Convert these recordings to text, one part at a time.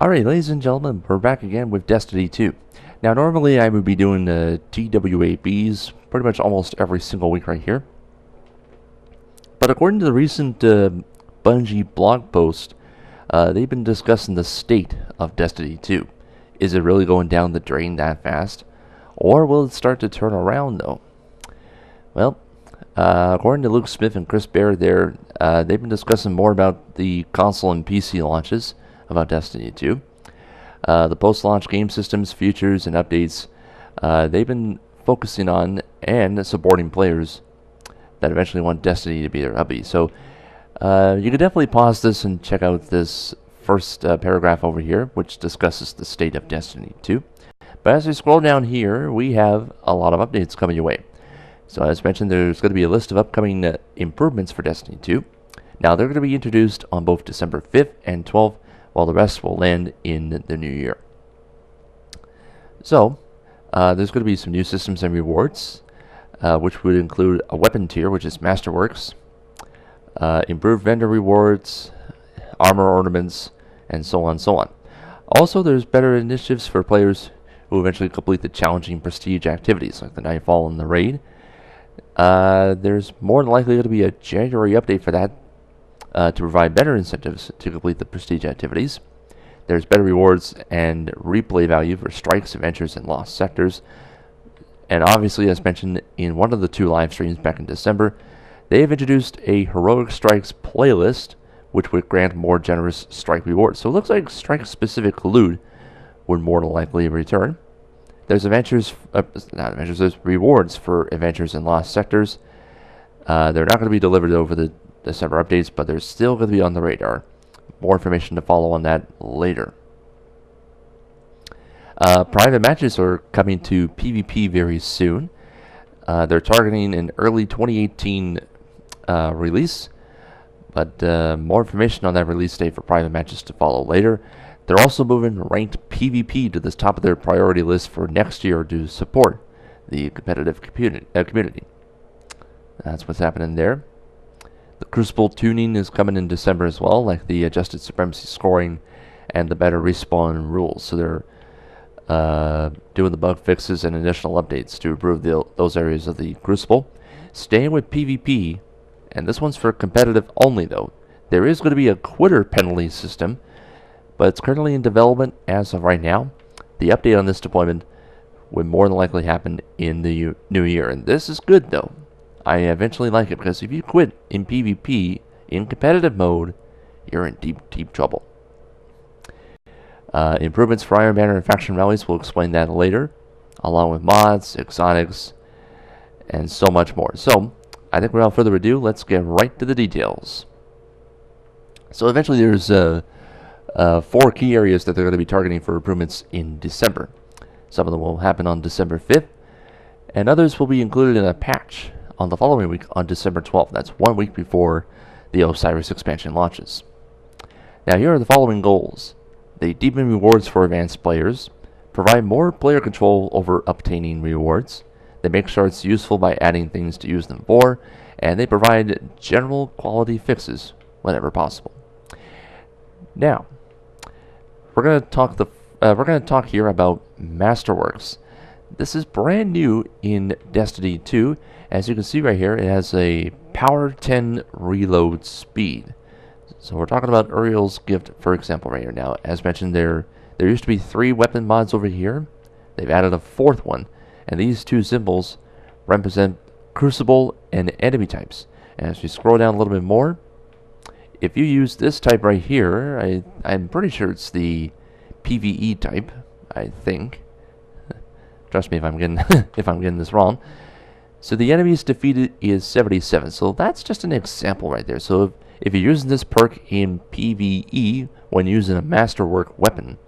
Alright, ladies and gentlemen, we're back again with Destiny 2. Now, normally I would be doing the TWABs pretty much almost every single week right here. But according to the recent Bungie blog post, they've been discussing the state of Destiny 2. Is it really going down the drain that fast? Or will it start to turn around, though? Well, according to Luke Smith and Chris Baird there, they've been discussing more about the console and PC launches about Destiny 2. The post-launch game systems, features, and updates they've been focusing on and supporting players that eventually want Destiny to be their hobby. So you can definitely pause this and check out this first paragraph over here, which discusses the state of Destiny 2. But as we scroll down here, we have a lot of updates coming your way. So as mentioned, there's going to be a list of upcoming improvements for Destiny 2. Now, they're going to be introduced on both December 5th and 12th, while the rest will land in the new year. So, there's going to be some new systems and rewards, which would include a weapon tier, which is Masterworks, improved vendor rewards, armor ornaments, and so on and so on. Also, there's better initiatives for players who eventually complete the challenging prestige activities, like the Nightfall and the Raid. There's more than likely going to be a January update for that, to provide better incentives to complete the prestige activities. There's better rewards and replay value for strikes, adventures, and lost sectors. And obviously, as mentioned in one of the two live streams back in December, they have introduced a Heroic Strikes playlist, which would grant more generous strike rewards. So it looks like strike-specific loot would more than likely return. There's there's rewards for adventures and lost sectors. They're not going to be delivered over the December updates, but they're still going to be on the radar. More information to follow on that later. Private matches are coming to PvP very soon. They're targeting an early 2018 release, but more information on that release date for private matches to follow later. They're also moving ranked PvP to the top of their priority list for next year to support the competitive community. That's what's happening there. The Crucible tuning is coming in December as well, like the adjusted supremacy scoring and the better respawn rules. So they're doing the bug fixes and additional updates to improve those areas of the Crucible. Staying with PvP, and this one's for competitive only though, there is going to be a quitter penalty system, but it's currently in development as of right now. The update on this deployment would more than likely happen in the new year, and this is good though. I eventually like it, because if you quit in PvP in competitive mode, you're in deep trouble. Improvements for Iron Banner and faction rallies, we'll explain that later, along with mods, exotics, and so much more. So, I think without further ado, let's get right to the details. So eventually there's 4 key areas that they're going to be targeting for improvements in December. Some of them will happen on December 5th, and others will be included in a patch on the following week on December 12th. That's 1 week before the Osiris expansion launches. Now here are the following goals. They deepen rewards for advanced players, provide more player control over obtaining rewards, they make shards useful by adding things to use them for, and they provide general quality fixes whenever possible. Now, we're going to talk here about Masterworks. This is brand new in Destiny 2. As you can see right here, it has a power 10 reload speed. So we're talking about Uriel's Gift, for example, right here. Now, as mentioned, there used to be 3 weapon mods over here. They've added a 4th one, and these 2 symbols represent Crucible and enemy types. And as we scroll down a little bit more, if you use this type right here, I'm pretty sure it's the PvE type, I think. Trust me if I'm getting if I'm getting this wrong. So the enemies defeated is 77. So that's just an example right there. So if you're using this perk in PvE when using a Masterwork weapon,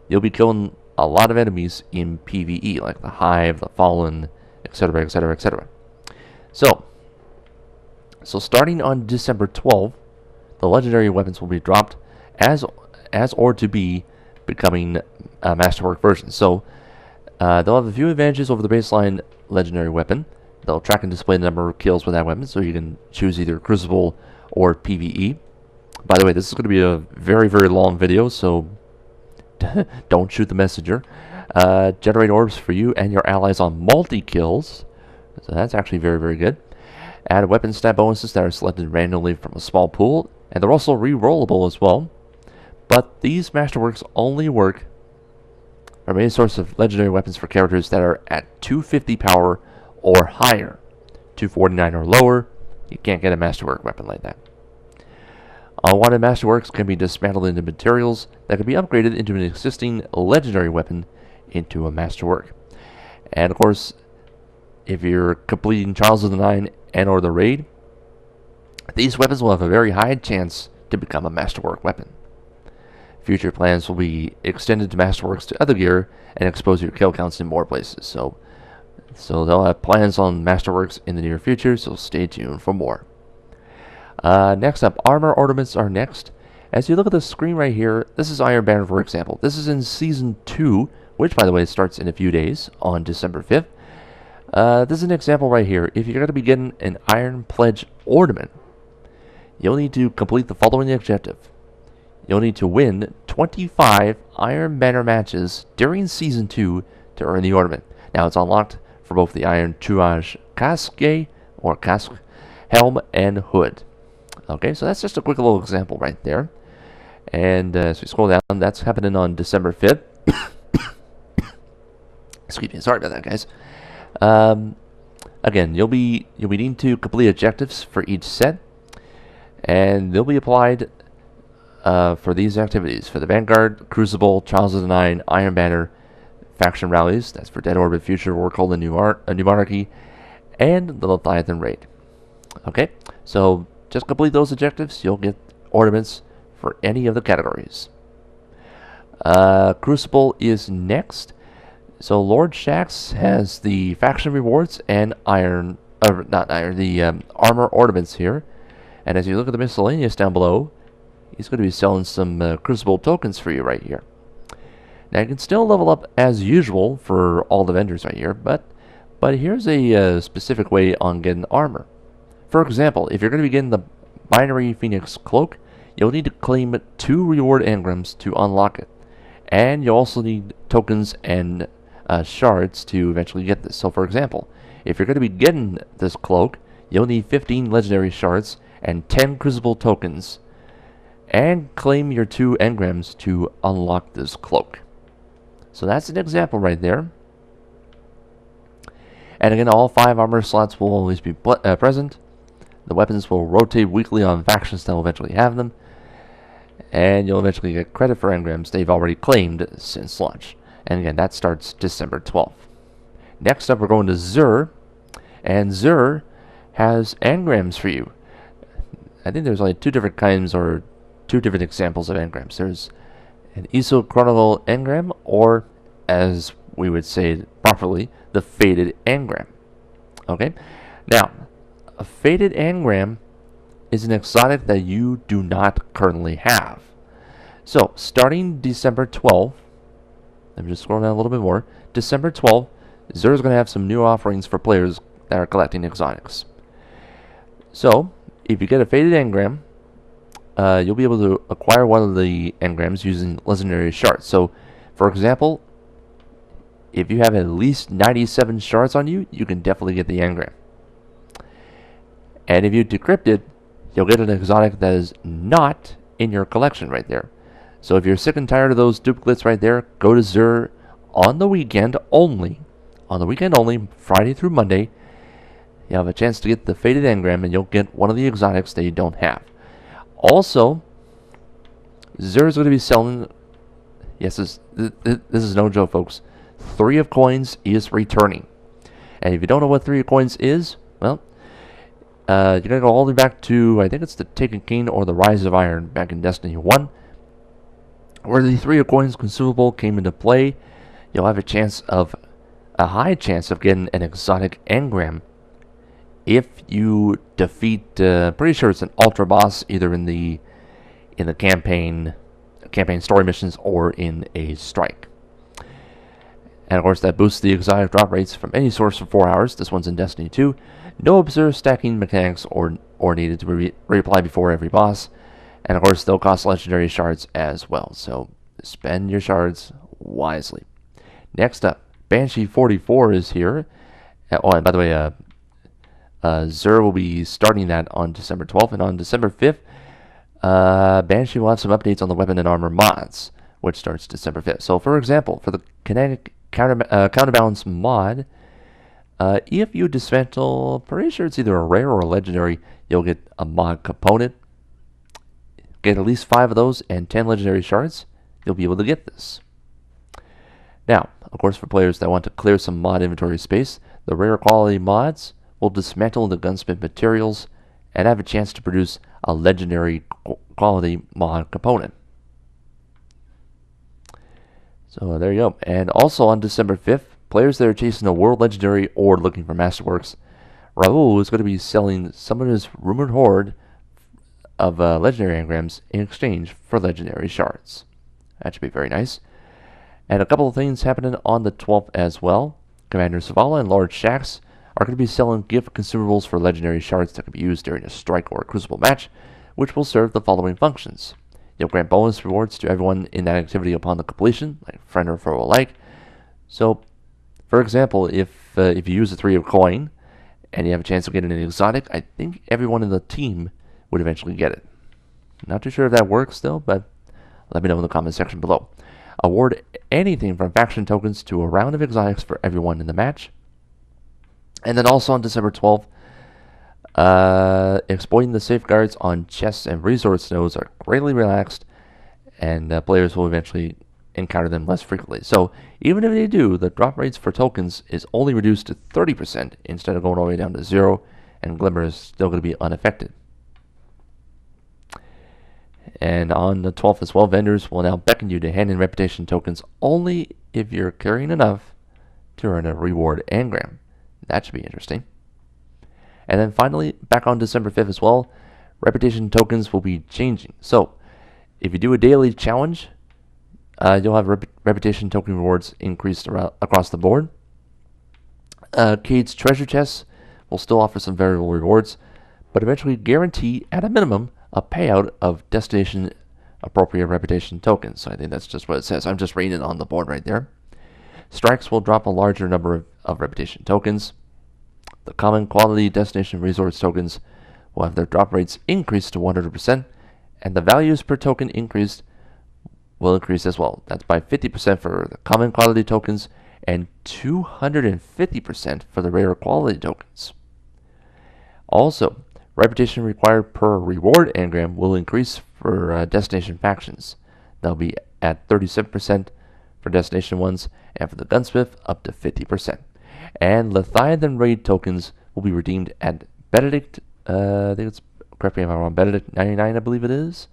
you'll be killing a lot of enemies in PvE, like the Hive, the Fallen, etc., etc., etc. So starting on December 12th, the legendary weapons will be dropped as or to be becoming a Masterwork version. So they'll have a few advantages over the baseline legendary weapon. They'll track and display the number of kills with that weapon, so you can choose either Crucible or PvE. By the way, this is going to be a very, very long video, so don't shoot the messenger. Generate orbs for you and your allies on multi-kills. So that's actually very, very good. Add weapon stat bonuses that are selected randomly from a small pool, and they're also re-rollable as well. But these masterworks only work from any source of legendary weapons for characters that are at 250 power or higher. 249 or lower, you can't get a masterwork weapon like that. Unwanted masterworks can be dismantled into materials that can be upgraded into an existing legendary weapon into a masterwork. And of course, if you're completing Trials of the Nine and or the Raid, these weapons will have a very high chance to become a masterwork weapon. Future plans will be extended to masterworks to other gear and expose your kill counts in more places. So they'll have plans on masterworks in the near future, so stay tuned for more. Next up, armor ornaments are next. As you look at the screen right here, this is Iron Banner, for example. This is in Season 2, which, by the way, starts in a few days on December 5th. This is an example right here. If you're going to be getting an Iron Pledge ornament, you'll need to complete the following objective. You'll need to win 25 Iron Banner matches during Season 2 to earn the ornament. Now, it's unlocked for both the Iron Tuage Casque, or Casque, Helm, and Hood. Okay, so that's just a quick little example right there. And as we scroll down, that's happening on December 5th. Excuse me, sorry about that, guys. Again, you'll be needing to complete objectives for each set, and they'll be applied for these activities for the Vanguard, Crucible, Trials of the Nine, Iron Banner, faction rallies. That's for Dead Orbit, Future, Warcall, and New Monarchy, and the Leviathan Raid. Okay, so just complete those objectives. You'll get ornaments for any of the categories. Crucible is next. So Lord Shaxx has the faction rewards and armor ornaments here. And as you look at the miscellaneous down below, he's going to be selling some Crucible tokens for you right here. Now you can still level up as usual for all the vendors right here, but here's a specific way on getting armor. For example, if you're going to be getting the Binary Phoenix Cloak, you'll need to claim 2 reward engrams to unlock it. And you'll also need tokens and shards to eventually get this. So for example, if you're going to be getting this cloak, you'll need 15 legendary shards and 10 Crucible tokens, and claim your 2 engrams to unlock this cloak. So that's an example right there. And again, all 5 armor slots will always be present. The weapons will rotate weekly on factions that will eventually have them, and you'll eventually get credit for engrams they've already claimed since launch. And again, that starts December 12th. Next up, we're going to Xur, and Xur has engrams for you. I think there's only 2 different kinds, or 2 different examples of engrams. There's an isochronical engram, or as we would say properly, the faded engram. Okay, now a faded engram is an exotic that you do not currently have. So starting December 12th, let me just scroll down a little bit more. December 12th, Xur is going to have some new offerings for players that are collecting exotics. So if you get a faded engram, you'll be able to acquire one of the engrams using legendary shards. So, for example, if you have at least 97 shards on you, you can definitely get the engram. And if you decrypt it, you'll get an exotic that is not in your collection right there. So if you're sick and tired of those duplicates right there, go to Xur on the weekend only. On the weekend only, Friday through Monday, you have a chance to get the faded engram, and you'll get one of the exotics that you don't have. Also, Xur is going to be selling, yes, this is no joke, folks, 3 of Coins is returning. And if you don't know what 3 of Coins is, well, you're going to go all the way back to, I think it's the Taken King or the Rise of Iron back in Destiny 1, where the 3 of Coins consumable came into play. You'll have a high chance of getting an exotic engram if you defeat, pretty sure it's an ultra boss, either in the campaign story missions or in a strike. And of course, that boosts the exotic drop rates from any source for 4 hours. This one's in Destiny 2. No observed stacking mechanics or needed to reapply before every boss. And of course, they'll cost legendary shards as well. So spend your shards wisely. Next up, Banshee 44 is here. Oh, and by the way, Zur will be starting that on December 12th, and on December 5th, Banshee will have some updates on the weapon and armor mods, which starts December 5th. So, for example, for the kinetic counterbalance mod, if you dismantle, pretty sure it's either a rare or a legendary, you'll get a mod component. Get at least 5 of those and 10 legendary shards, you'll be able to get this. Now, of course, for players that want to clear some mod inventory space, the rare quality mods will dismantle the gunsmith materials and have a chance to produce a legendary quality mod component. So there you go. And also on December 5th, players that are chasing a world legendary or looking for masterworks, Raul is going to be selling some of his rumored hoard of legendary engrams in exchange for legendary shards. That should be very nice. And a couple of things happening on the 12th as well. Commander Zavala and Lord Shaxx are going to be selling gift consumables for legendary shards that can be used during a strike or a crucible match, which will serve the following functions. You'll grant bonus rewards to everyone in that activity upon the completion, like friend or foe alike. So, for example, if you use a 3 of coin and you have a chance of getting an exotic, I think everyone in the team would eventually get it. Not too sure if that works still, but let me know in the comment section below. Award anything from faction tokens to a round of exotics for everyone in the match. And then also on December 12th, exploiting the safeguards on chests and resource nodes are greatly relaxed, and players will eventually encounter them less frequently. So even if they do, the drop rates for tokens is only reduced to 30% instead of going all the way down to 0, and Glimmer is still going to be unaffected. And on the 12th as well, vendors will now beckon you to hand in reputation tokens only if you're carrying enough to earn a reward engram. That should be interesting. And then finally, back on December 5th as well, reputation tokens will be changing. So, if you do a daily challenge, you'll have reputation token rewards increased across the board. Cade's treasure chests will still offer some variable rewards, but eventually guarantee, at a minimum, a payout of destination appropriate reputation tokens. So I think that's just what it says. I'm just reading it on the board right there. Strikes will drop a larger number of reputation tokens. The common quality destination resource tokens will have their drop rates increased to 100%, and the values per token increased will increase as well. That's by 50% for the common quality tokens and 250% for the rare quality tokens. Also, reputation required per reward engram will increase for destination factions. They'll be at 37% for destination ones, and for the gunsmith up to 50%. And Leviathan raid tokens will be redeemed at Benedict, I think it's, correct me if I'm wrong, Benedict 99 I believe it is,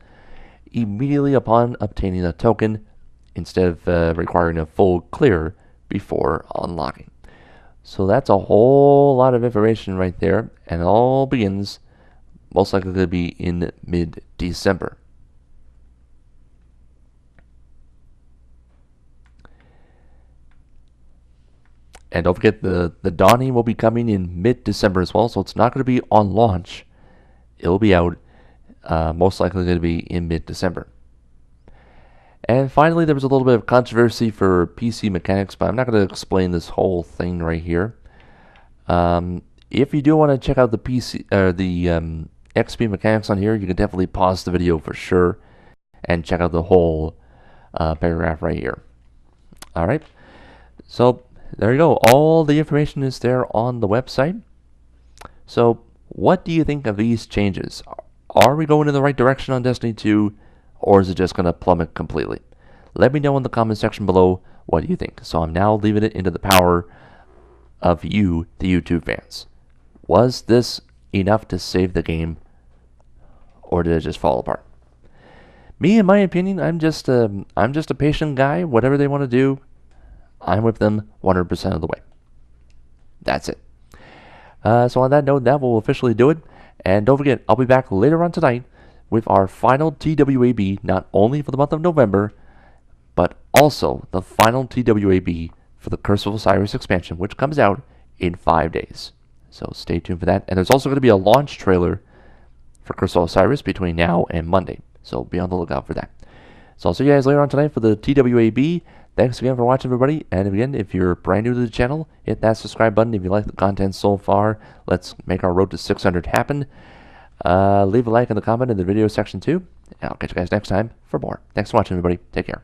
immediately upon obtaining a token instead of requiring a full clear before unlocking. So that's a whole lot of information right there, and it all begins most likely to be in mid-December. And don't forget, the Dawning will be coming in mid-December as well, so it's not going to be on launch. It'll be out, most likely going to be in mid-December. And finally, there was a little bit of controversy for PC mechanics, but I'm not going to explain this whole thing right here. If you do want to check out the XP mechanics on here, you can definitely pause the video for sure and check out the whole paragraph right here. Alright, so there you go. All the information is there on the website. So what do you think of these changes? Are we going in the right direction on Destiny 2, or is it just going to plummet completely? Let me know in the comment section below what you think. So I'm now leaving it into the power of you, the YouTube fans. Was this enough to save the game, or did it just fall apart? Me, in my opinion, I'm just a patient guy. Whatever they want to do, I'm with them 100% of the way. That's it. So on that note, that will officially do it. And don't forget, I'll be back later on tonight with our final TWAB, not only for the month of November, but also the final TWAB for the Curse of Osiris expansion, which comes out in 5 days. So stay tuned for that. And there's also going to be a launch trailer for Curse of Osiris between now and Monday. So be on the lookout for that. So I'll see you guys later on tonight for the TWAB. Thanks again for watching, everybody. And again, if you're brand new to the channel, hit that subscribe button if you like the content so far. Let's make our road to 600 happen. Leave a like and a comment in the video section too. And I'll catch you guys next time for more. Thanks for watching, everybody. Take care.